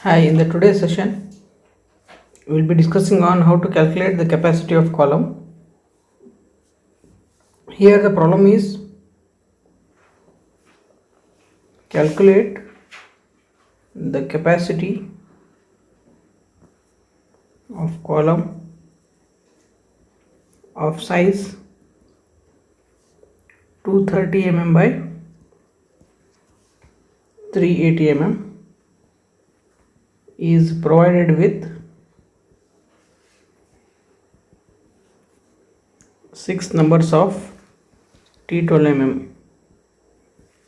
Hi, in the today's session, we will be discussing on how to calculate the capacity of column. Here the problem is calculate the capacity of column of size 230 mm by 380 mm is provided with 6 numbers of T12 mm.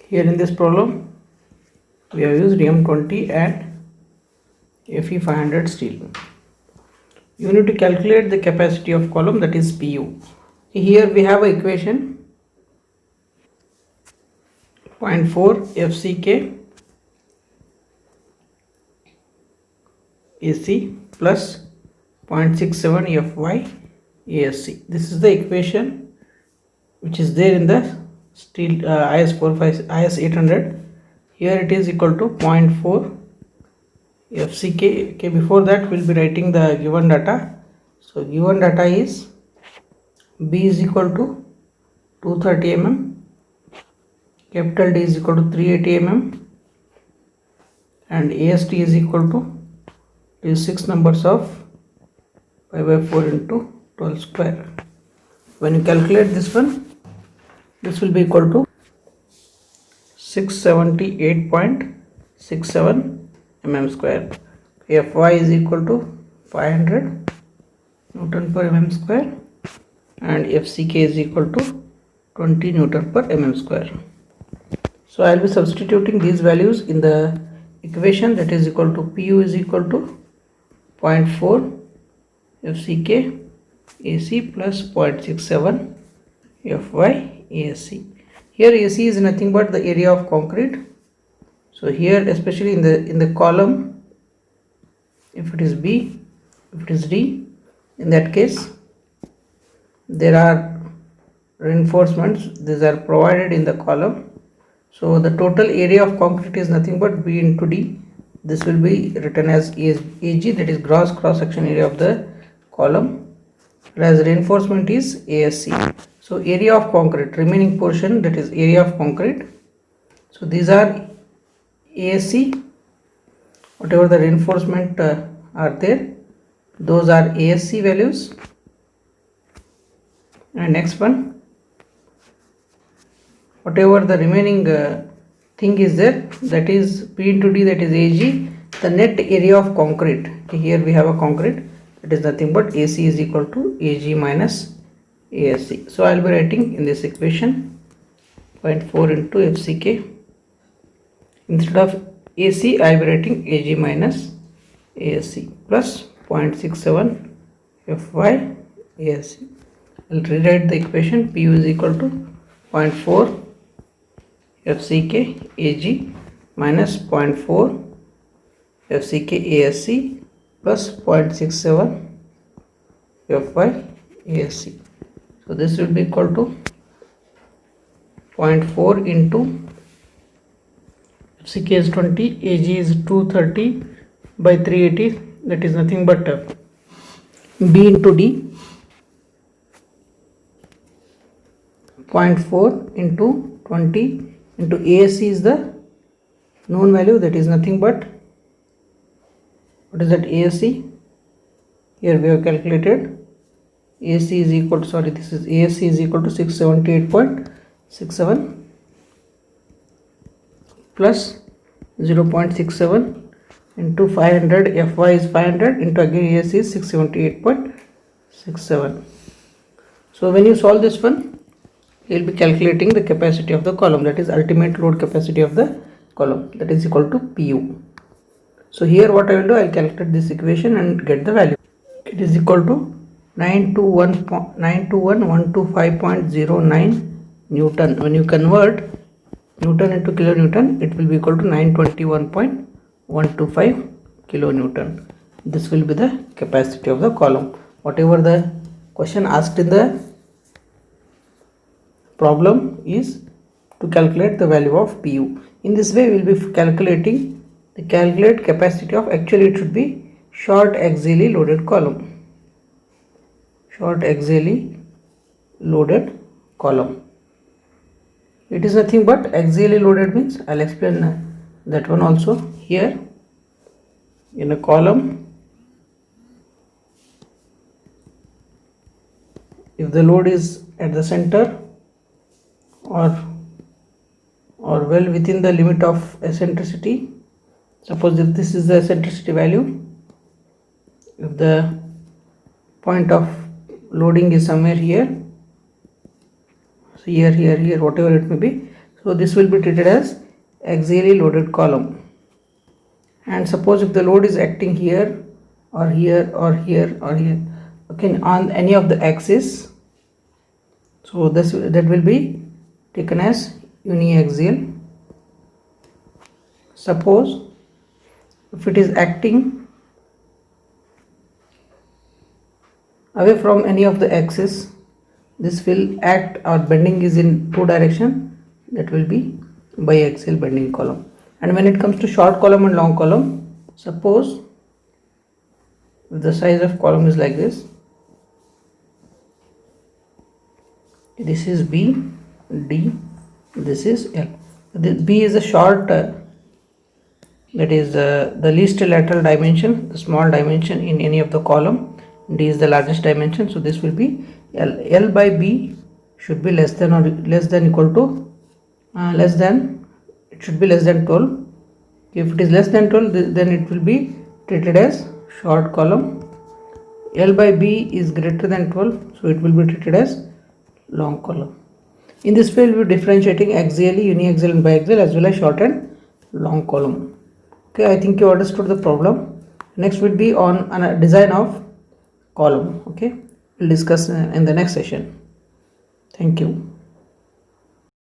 Here in this problem, we have used M20 and Fe500 steel. You need to calculate the capacity of column, that is Pu. Here we have an equation 0.4 FCK AC plus 0.67 Fy ASC. This is the equation which is there in the steel IS 800. Here it is equal to 0.4 FCK. Okay, before that we'll be writing the given data. So given data is B is equal to 230 mm, capital D is equal to 380 mm, and AST is equal to these 6 numbers of pi by 4 into 12 square. When you calculate this one, this will be equal to 678.67 mm square. Fy is equal to 500 Newton per mm square and Fck is equal to 20 Newton per mm square. So I will be substituting these values in the equation, that is equal to Pu is equal to 0.4 FCK AC plus 0.67 Fy ASC. Here AC is nothing but the area of concrete. So here, especially in the column, if it is B, if it is D, in that case there are reinforcements. These are provided in the column. So the total area of concrete is nothing but B into D. This will be written as AG, that is gross cross section area of the column, whereas reinforcement is ASC. So area of concrete, remaining portion, that is area of concrete. So these are ASC, whatever the reinforcement are there, those are ASC values. And next one, whatever the remaining thing is there, that is P into D, that is AG, the net area of concrete. Okay, here we have a concrete, it is nothing but AC is equal to AG minus ASC. So I will be writing in this equation 0.4 into FCK. Instead of AC, I will be writing AG minus ASC plus 0.67 Fy ASC. I will rewrite the equation. Pu is equal to 0.4 FCK AG minus 0.4 FCK ASC plus 0.67 Fy ASC. So this will be equal to 0.4 into FCK is 20, AG is 230 by 380, that is nothing but B into D, 0.4 into 20 into ASC is the known value, that is nothing but, what is that ASC? Here we have calculated AC is equal to, this is ASC is equal to 678.67 plus 0.67 into 500, Fy is 500 into again ASC is 678.67. So when you solve this one, you will be calculating the capacity of the column, that is ultimate load capacity of the column, that is equal to Pu. So here what I will do, I will calculate this equation and get the value. It is equal to 921.125.09 Newton. When you convert Newton into kilonewton, it will be equal to 921.125 kilonewton. This will be the capacity of the column. Whatever the question asked in the problem is to calculate the value of Pu. In this way we will be calculating the calculate capacity of, actually it should be short axially loaded column. Short axially loaded column. It is nothing but axially loaded means, I'll explain that one also. Here in a column, if the load is at the center or well within the limit of eccentricity, suppose if this is the eccentricity value, if the point of loading is somewhere here, so here, whatever it may be, so this will be treated as axially loaded column. And suppose if the load is acting here or here or here or here, okay, on any of the axis, so that will be taken as uniaxial. Suppose if it is acting away from any of the axis, this will act, or bending is in two direction, that will be biaxial bending column. And when it comes to short column and long column, suppose if the size of column is like this, this is B, D, this is L. B is a short, that is the least lateral dimension, the small dimension in any of the column. D is the largest dimension, so this will be L. L by B should be less than equal to it should be less than 12. If it is less than 12, then it will be treated as short column. L by B is greater than 12, so it will be treated as long column. In this way, we will be differentiating axially, uniaxial and biaxial, as well as short and long column. Okay, I think you understood the problem. Next will be on a design of column. Okay, we'll discuss in the next session. Thank you.